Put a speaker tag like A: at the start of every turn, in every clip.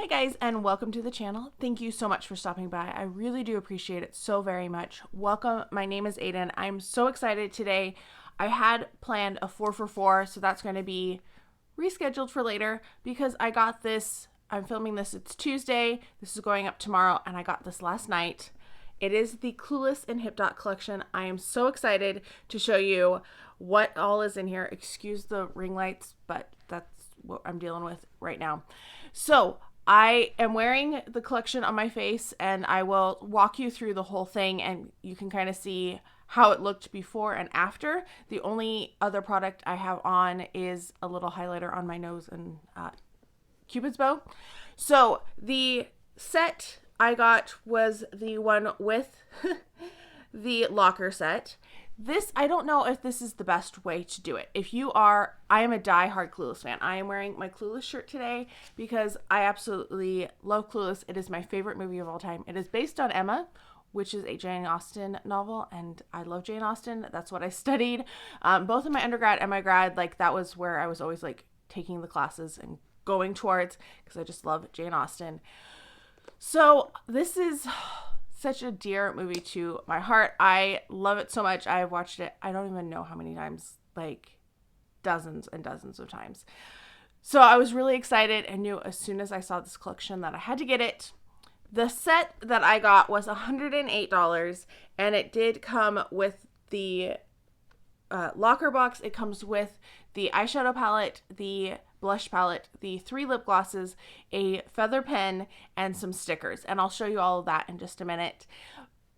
A: Hi guys, and welcome to the channel. Thank you so much for stopping by. I really do appreciate it so very much. Welcome. My name is Aiden. I'm so excited today. I had planned a 4 for 4, so that's going to be rescheduled for later because I got this. I'm filming this. It's Tuesday. This is going up tomorrow, and I got this last night. It is the Clueless and Hipdot collection. I am so excited to show you what all is in here. Excuse the ring lights, but that's what I'm dealing with right now. So I am wearing the collection on my face, and I will walk you through the whole thing, and you can kind of see how it looked before and after. The only other product I have on is a little highlighter on my nose and Cupid's bow. So the set I got was the one with the locker set. This, I don't know if this is the best way to do it. I am a die-hard Clueless fan. I am wearing my Clueless shirt today because I absolutely love Clueless. It is my favorite movie of all time. It is based on Emma, which is a Jane Austen novel, and I love Jane Austen. That's what I studied. Both in my undergrad and my grad, that was where I was always taking the classes and going towards because I just love Jane Austen. So this is such a dear movie to my heart. I love it so much. I have watched it, I don't even know how many times, dozens and dozens of times. So I was really excited and knew as soon as I saw this collection that I had to get it. The set that I got was $108, and it did come with the locker box. It comes with the eyeshadow palette, the blush palette, the 3 lip glosses, a feather pen, and some stickers. And I'll show you all of that in just a minute.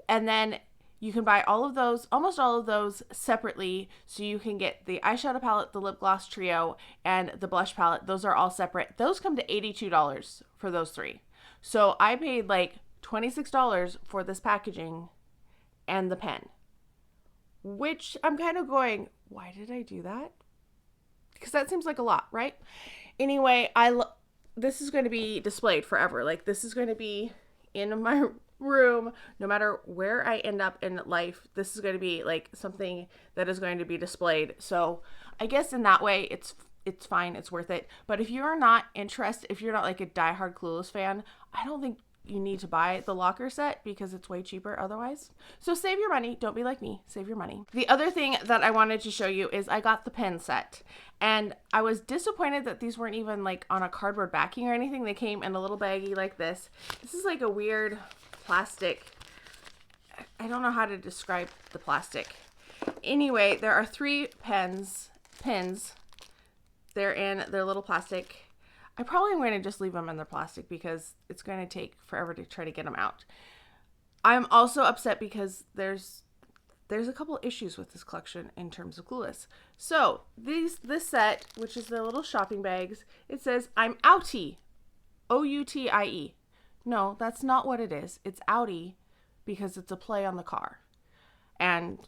A: And then you can buy all of those, almost all of those separately. So you can get the eyeshadow palette, the lip gloss trio, and the blush palette. Those are all separate. Those come to $82 for those 3. So I paid $26 for this packaging and the pen, which I'm kind of going, why did I do that? Because that seems like a lot, right? Anyway, this is going to be displayed forever. This is going to be in my room, no matter where I end up in life. This is going to be something that is going to be displayed. So I guess in that way, it's fine. It's worth it. But if you're not interested, if you're not a diehard Clueless fan, I don't think you need to buy the locker set because it's way cheaper otherwise. So save your money. Don't be like me. Save your money. The other thing that I wanted to show you is I got the pen set, and I was disappointed that these weren't even on a cardboard backing or anything. They came in a little baggie like this. This is a weird plastic. I don't know how to describe the plastic. Anyway, there are 3 pens. They're in their little plastic. I probably am going to just leave them in their plastic because it's going to take forever to try to get them out. I'm also upset because there's a couple issues with this collection in terms of Clueless. So this set, which is the little shopping bags, it says I'm outie, O-U-T-I-E. No, that's not what it is. It's outie because it's a play on the car. And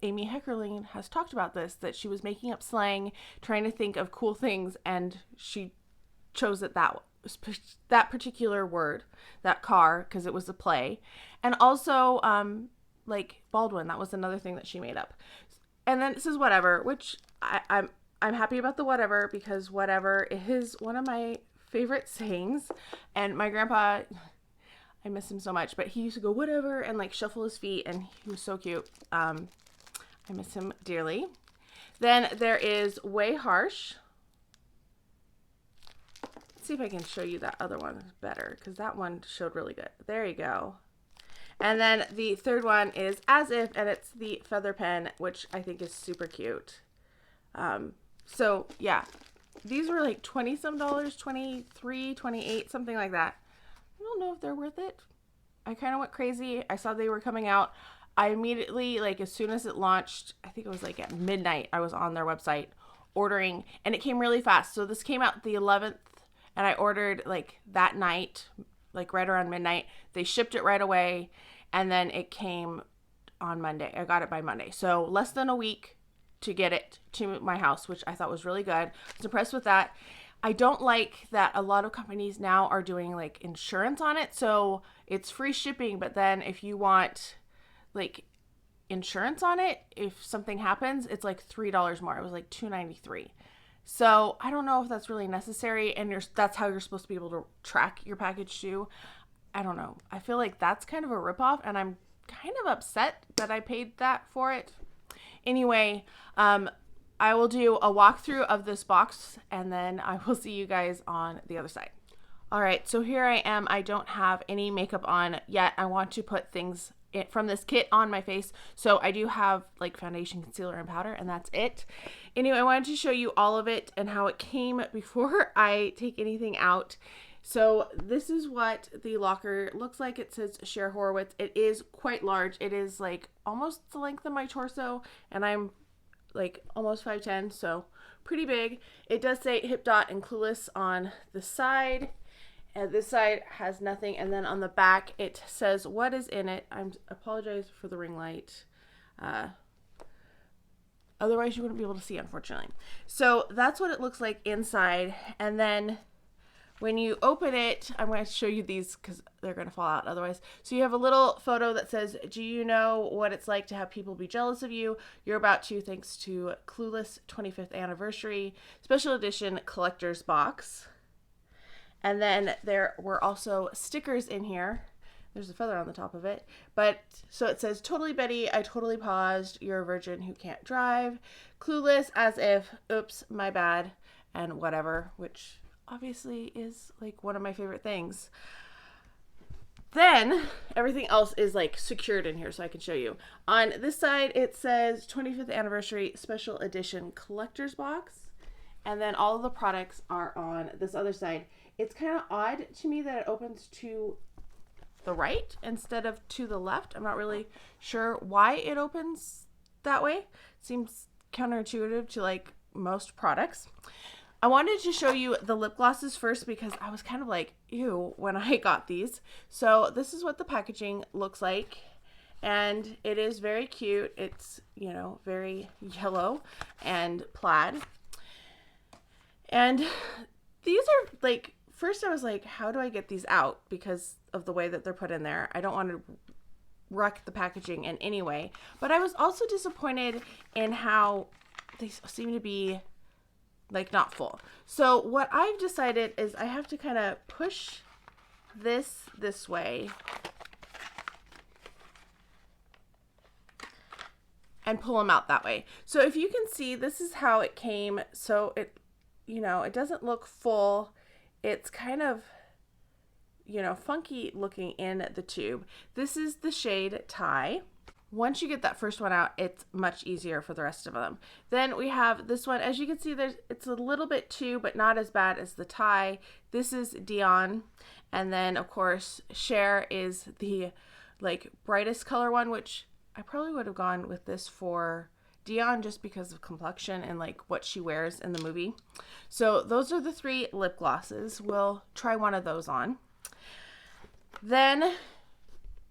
A: Amy Heckerling has talked about this, that she was making up slang, trying to think of cool things, and she chose that particular word, that car, because it was a play. And also, Baldwin, that was another thing that she made up. And then it says whatever, which I'm happy about the whatever, because whatever is one of my favorite sayings. And my grandpa, I miss him so much, but he used to go whatever and shuffle his feet, and he was so cute. I miss him dearly. Then there is Way Harsh. Let's see if I can show you that other one better, because that one showed really good. There you go. And then the third one is As If, and it's the feather pen, which I think is super cute. So yeah, these were $20-some, $23, $28, something like that. I don't know if they're worth it. I kind of went crazy. I saw they were coming out. I immediately, as soon as it launched, I think it was at midnight, I was on their website ordering, and it came really fast. So this came out the 11th, and I ordered that night, right around midnight. They shipped it right away, and then it came on Monday. I got it by Monday. So less than a week to get it to my house, which I thought was really good. I was impressed with that. I don't like that a lot of companies now are doing insurance on it. So it's free shipping, but then if you want insurance on it, if something happens, it's $3 more. It was $2.93. So I don't know if that's really necessary, and that's how you're supposed to be able to track your package too. I don't know. I feel like that's kind of a ripoff, and I'm kind of upset that I paid that for it. Anyway, I will do a walkthrough of this box, and then I will see you guys on the other side. All right, so here I am. I don't have any makeup on yet. I want to put things from this kit on my face. So I do have like foundation, concealer, and powder, and that's it. Anyway, I wanted to show you all of it and how it came before I take anything out. So this is what the locker looks like. It says Cher Horowitz. It is quite large. It is like almost the length of my torso, and I'm like almost 5'10", so pretty big. It does say Hipdot and Clueless on the side. And this side has nothing, and then on the back it says what is in it. I apologize for the ring light. Otherwise you wouldn't be able to see, unfortunately. So that's what it looks like inside, and then when you open it, I'm going to show you these because they're going to fall out otherwise. So you have a little photo that says, do you know what it's like to have people be jealous of you? You're about to, thanks to Clueless 25th anniversary special edition collector's box. And then there were also stickers in here. There's a feather on the top of it. But so it says, totally Betty, I totally paused. You're a virgin who can't drive. Clueless, as if, oops, my bad, and whatever, which obviously is like one of my favorite things. Then everything else is like secured in here so I can show you. On this side, it says 25th anniversary special edition collector's box. And then all of the products are on this other side. It's kind of odd to me that it opens to the right instead of to the left. I'm not really sure why it opens that way. It seems counterintuitive to like most products. I wanted to show you the lip glosses first because I was kind of like, ew, when I got these. So this is what the packaging looks like. And it is very cute. It's, you know, very yellow and plaid. And these are like, first I was like, how do I get these out because of the way that they're put in there? I don't want to wreck the packaging in any way. But I was also disappointed in how they seem to be like not full. So what I've decided is I have to kind of push this way and pull them out that way. So if you can see, this is how it came. So it, you know, it doesn't look full. It's kind of, you know, funky looking in the tube. This is the shade Thai. Once you get that first one out, it's much easier for the rest of them. Then we have this one. As you can see, it's a little bit too, but not as bad as the Thai. This is Dion. And then, of course, Cher is the like brightest color one, which I probably would have gone with this for Dion just because of complexion and like what she wears in the movie. So those are the three lip glosses. We'll try one of those on. Then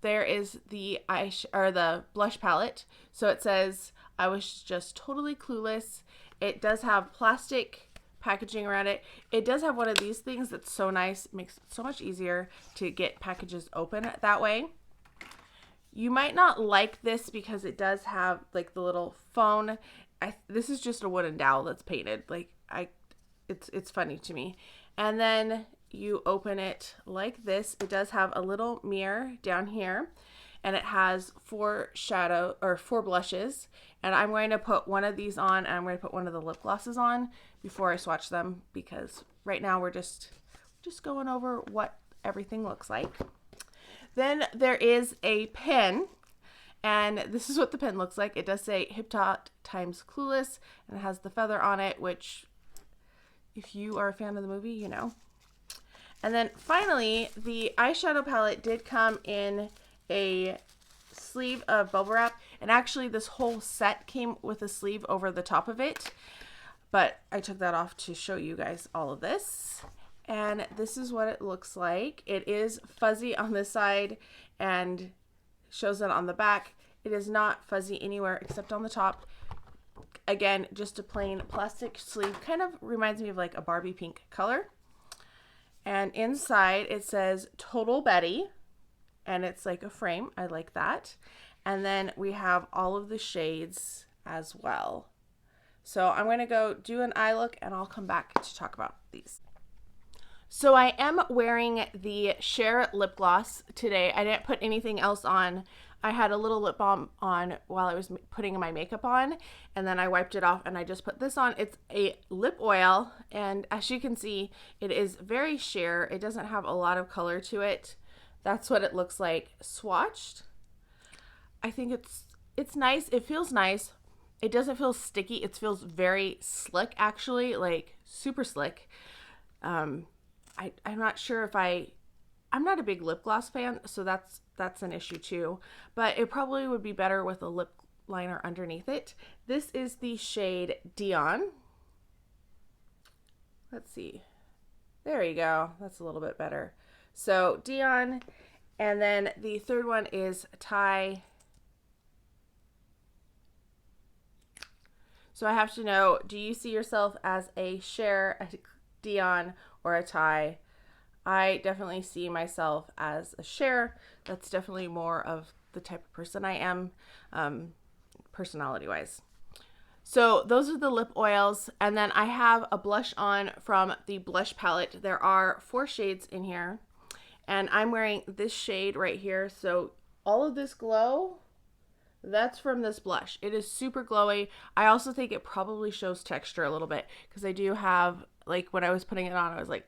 A: there is the the blush palette. So it says, I was just totally clueless. It does have plastic packaging around it. It does have one of these things that's so nice. It makes it so much easier to get packages open that way. You might not like this because it does have like the little phone. This is just a wooden dowel that's painted. Like it's funny to me. And then you open it like this. It does have a little mirror down here, and it has four blushes. And I'm going to put one of these on, and I'm going to put one of the lip glosses on before I swatch them, because right now we're just going over what everything looks like. Then there is a pen, and this is what the pen looks like. It does say Hipdot x Clueless, and it has the feather on it, which if you are a fan of the movie, you know. And then finally, the eyeshadow palette did come in a sleeve of bubble wrap, and actually this whole set came with a sleeve over the top of it, but I took that off to show you guys all of this. And this is what it looks like. It is fuzzy on this side and shows it on the back. It is not fuzzy anywhere except on the top. Again, just a plain plastic sleeve. Kind of reminds me of like a Barbie pink color. And inside it says Total Betty, and it's like a frame. I like that. And then we have all of the shades as well. So I'm going to go do an eye look and I'll come back to talk about these. So I am wearing the Share lip gloss today. I didn't put anything else on. I had a little lip balm on while I was putting my makeup on, and then I wiped it off and I just put this on. It's a lip oil, and as you can see, it is very sheer. It doesn't have a lot of color to it. That's what it looks like swatched. I think it's nice. It feels nice. It doesn't feel sticky. It feels very slick, actually, like super slick. I'm not sure if I'm not a big lip gloss fan, so that's an issue too. But it probably would be better with a lip liner underneath it. This is the shade Dion. Let's see. There you go. That's a little bit better. So Dion, and then the third one is Thai. So I have to know, do you see yourself as a Share, a Dion, or a Thai? I definitely see myself as a Share. That's definitely more of the type of person I am, personality-wise. So those are the lip oils. And then I have a blush on from the blush palette. There are 4 shades in here. And I'm wearing this shade right here. So all of this glow, that's from this blush. It is super glowy. I also think it probably shows texture a little bit because I do have, like when I was putting it on, I was like,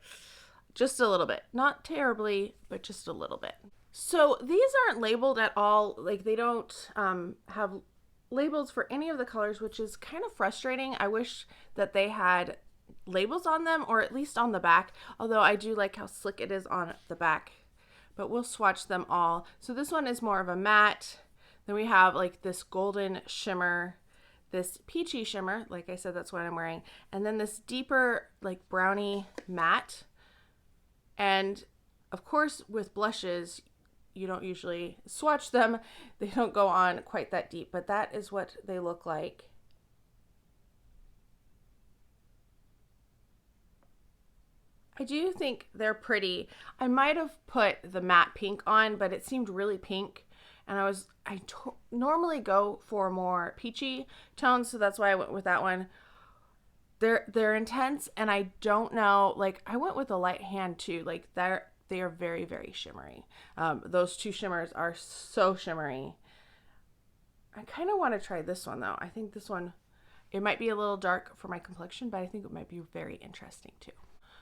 A: just a little bit. Not terribly, but just a little bit. So these aren't labeled at all. Like they don't have labels for any of the colors, which is kind of frustrating. I wish that they had labels on them, or at least on the back, although I do like how slick it is on the back. But we'll swatch them all. So this one is more of a matte. Then we have like this golden shimmer, this peachy shimmer, like I said, that's what I'm wearing, and then this deeper like brownie matte. And of course, with blushes, you don't usually swatch them. They don't go on quite that deep, but that is what they look like. I do think they're pretty. I might have put the matte pink on, but it seemed really pink. And I normally go for more peachy tones, so that's why I went with that one. They're intense, and I don't know, like I went with a light hand too. Like they are very, very shimmery. Those 2 shimmers are so shimmery. I kind of want to try this one though. I think this one, it might be a little dark for my complexion, but I think it might be very interesting too.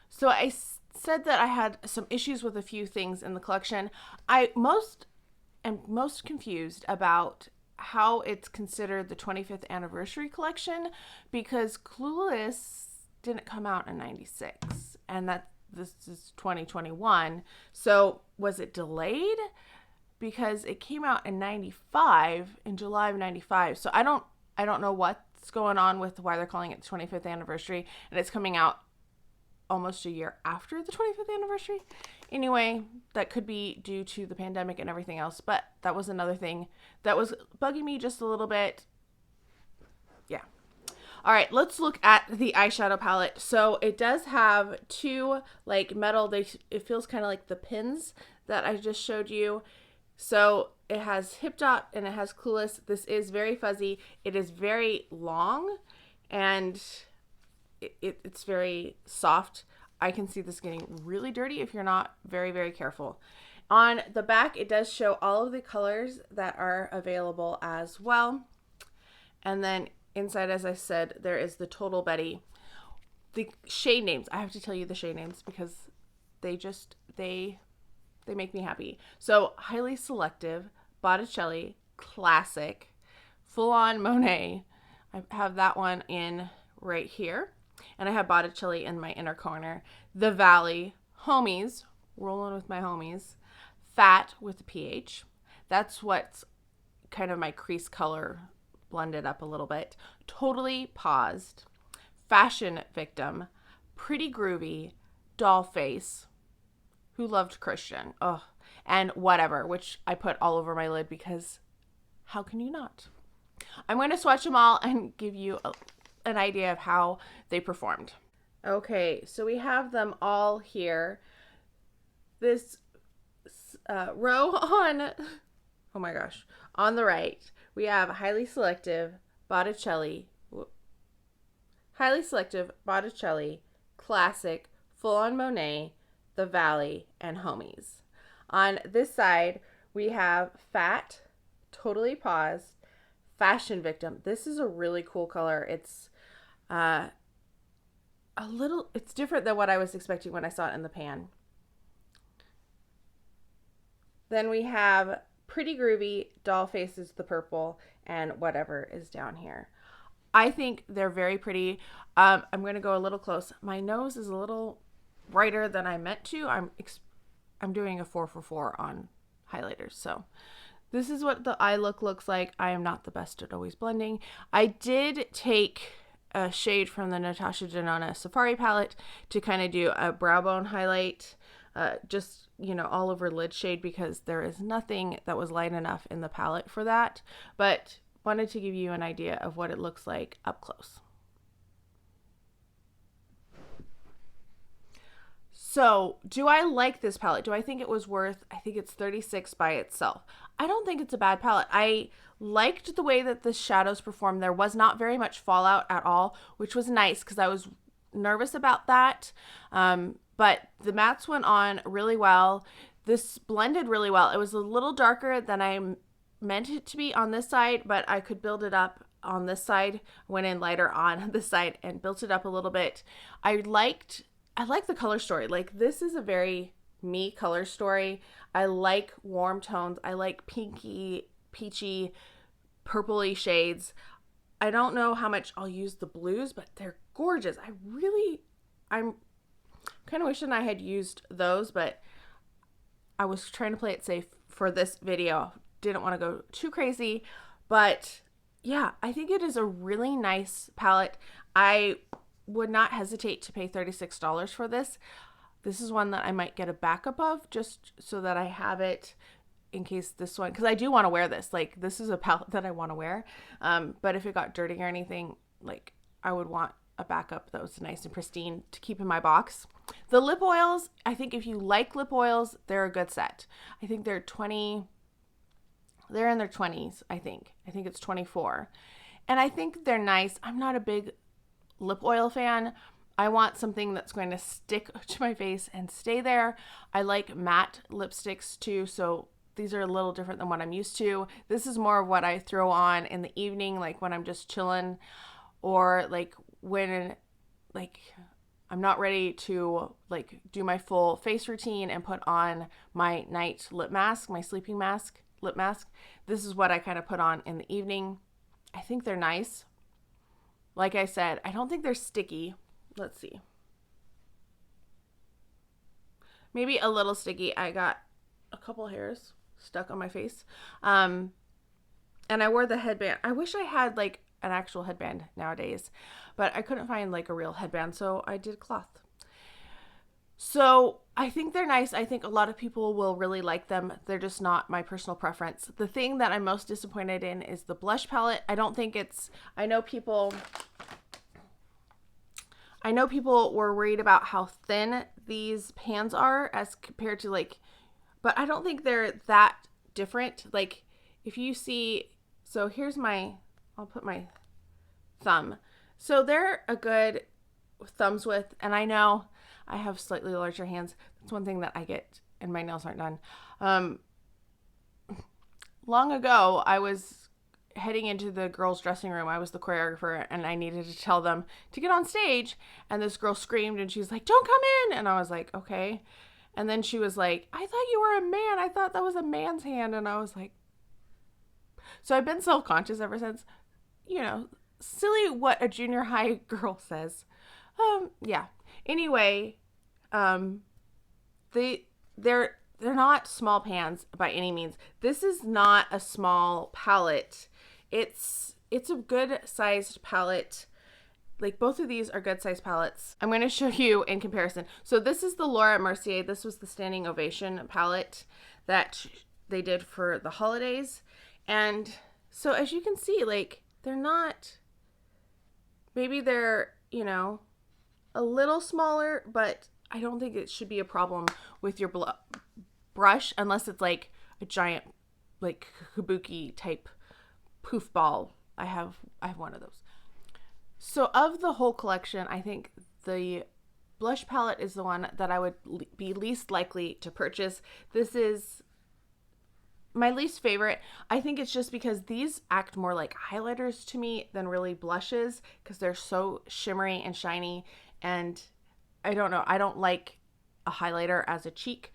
A: So I said that I had some issues with a few things in the collection. I'm most confused about how it's considered the 25th anniversary collection, because Clueless didn't come out in 96 and this is 2021. So was it delayed? Because it came out in 95, in July of 95. So I don't know what's going on with why they're calling it the 25th anniversary, and it's coming out almost a year after the 25th anniversary. Anyway, that could be due to the pandemic and everything else, but that was another thing that was bugging me just a little bit. Yeah. All right, let's look at the eyeshadow palette. So it does have 2 like metal, it feels kind of like the pins that I just showed you. So it has Hipdot and it has Clueless. This is very fuzzy. It is very long, and it's very soft. I can see this getting really dirty if you're not very, very careful. On the back, it does show all of the colors that are available as well. And then inside, as I said, there is the Total Betty. The shade names, I have to tell you the shade names because they make me happy. So Highly Selective, Botticelli, Classic, Full On Monet. I have that one in right here. And I have Botticelli in my inner corner. The Valley, Homies, rolling with my homies. Fat with the PH. That's what's kind of my crease color blended up a little bit. Totally Paused. Fashion Victim. Pretty Groovy. Doll Face. Who Loved Christian. Oh, and Whatever, which I put all over my lid because how can you not? I'm going to swatch them all and give you an idea of how they performed. Okay, so we have them all here. This row on, oh my gosh, on the right, we have Highly Selective, Botticelli, Highly Selective, Botticelli, Classic, Full on Monet, The Valley, and Homies. On this side, we have Fat, Totally Paused, Fashion Victim. This is a really cool color. It's it's different than what I was expecting when I saw it in the pan. Then we have Pretty Groovy, Doll Faces, the purple, and whatever is down here. I think they're very pretty. I'm going to go a little close. My nose is a little brighter than I meant to. I'm doing a 4 for 4 on highlighters. So this is what the eye look looks like. I am not the best at always blending. I did take a shade from the Natasha Denona Safari palette to kind of do a brow bone highlight, just, you know, all over lid shade, because there is nothing that was light enough in the palette for that, but wanted to give you an idea of what it looks like up close. So do I like this palette? Do I think it was worth, I think it's $36 by itself. I don't think it's a bad palette. I liked the way that the shadows performed. There was not very much fallout at all, which was nice because I was nervous about that. But the mattes went on really well. This blended really well. It was a little darker than I meant it to be on this side, but I could build it up on this side. Went in lighter on this side and built it up a little bit. I like the color story. Like, this is a very me color story. I like warm tones. I like pinky, peachy, purpley shades. I don't know how much I'll use the blues, but they're gorgeous. I'm kind of wishing I had used those, but I was trying to play it safe for this video. Didn't want to go too crazy, but yeah, I think it is a really nice palette. I would not hesitate to pay $36 for this. This is one that I might get a backup of just so that I have it in case this one, because I do want to wear this. Like, this is a palette that I want to wear. But if it got dirty or anything, like, I would want a backup that was nice and pristine to keep in my box. The lip oils, I think if you like lip oils, they're a good set. I think they're in their 20s, I think. I think it's 24. And I think they're nice. I'm not a big lip oil fan. I want something that's going to stick to my face and stay there. I like matte lipsticks too, so these are a little different than what I'm used to. This is more of what I throw on in the evening, like when I'm just chilling, or like when like I'm not ready to like do my full face routine and put on my night lip mask, my sleeping mask, lip mask. This is what I kind of put on in the evening. I think they're nice. Like I said, I don't think they're sticky. Let's see. Maybe a little sticky. I got a couple hairs stuck on my face. And I wore the headband. I wish I had like an actual headband nowadays, but I couldn't find like a real headband, so I did cloth. So I think they're nice. I think a lot of people will really like them. They're just not my personal preference. The thing that I'm most disappointed in is the blush palette. I don't think it's, I know people were worried about how thin these pans are as compared to like, but I don't think they're that different. Like if you see, so here's I'll put my thumb. So they're a good thumbs width, and I know I have slightly larger hands. That's one thing that I get, and my nails aren't done. Long ago, I was heading into the girls' dressing room. I was the choreographer, and I needed to tell them to get on stage, and this girl screamed, and she was like, "Don't come in!" And I was like, okay. And then she was like, "I thought you were a man. I thought that was a man's hand." And I was like, so I've been self-conscious ever since. You know, silly what a junior high girl says. Yeah. Anyway, they're not small pans by any means. This is not a small palette. It's a good sized palette. Like both of these are good sized palettes. I'm going to show you in comparison. So this is the Laura Mercier. This was the Standing Ovation palette that they did for the holidays. And so as you can see, like they're not, maybe they're, you know, a little smaller, but I don't think it should be a problem with your brush unless it's like a giant like kabuki type poof ball. I have one of those. So of the whole collection, I think the blush palette is the one that I would be least likely to purchase. This is my least favorite. I think it's just because these act more like highlighters to me than really blushes, because they're so shimmery and shiny, and I don't know, I don't like a highlighter as a cheek,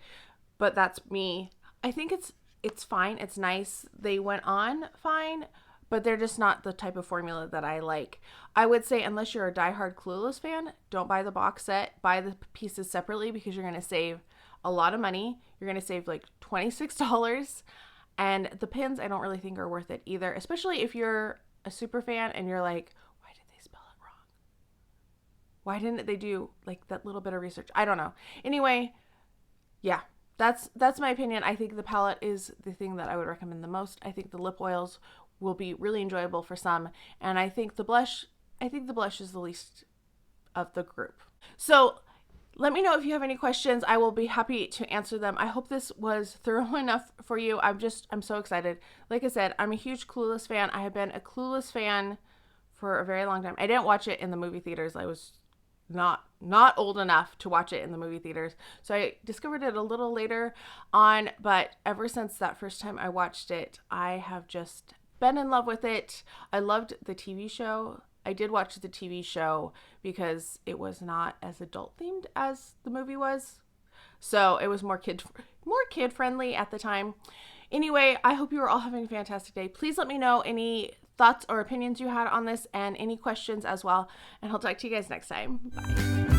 A: but that's me. I think it's fine, it's nice, they went on fine, but they're just not the type of formula that I like. I would say unless you're a diehard Clueless fan, don't buy the box set, buy the pieces separately, because you're going to save a lot of money. You're going to save like $26. And the pins I don't really think are worth it either, especially if you're a super fan and you're like, why did they spell it wrong? Why didn't they do like that little bit of research? I don't know. Anyway, yeah, that's my opinion. I think the palette is the thing that I would recommend the most. I think the lip oils will be really enjoyable for some, and I think the blush is the least of the group. So let me know if you have any questions. I will be happy to answer them. I hope this was thorough enough for you. I'm so excited. Like I said, I'm a huge Clueless fan. I have been a Clueless fan for a very long time. I didn't watch it in the movie theaters. I was not old enough to watch it in the movie theaters. So I discovered it a little later on, but ever since that first time I watched it, I have just been in love with it. I loved the TV show. I did watch the TV show because it was not as adult themed as the movie was. So it was more kid friendly at the time. Anyway, I hope you are all having a fantastic day. Please let me know any thoughts or opinions you had on this and any questions as well. And I'll talk to you guys next time. Bye.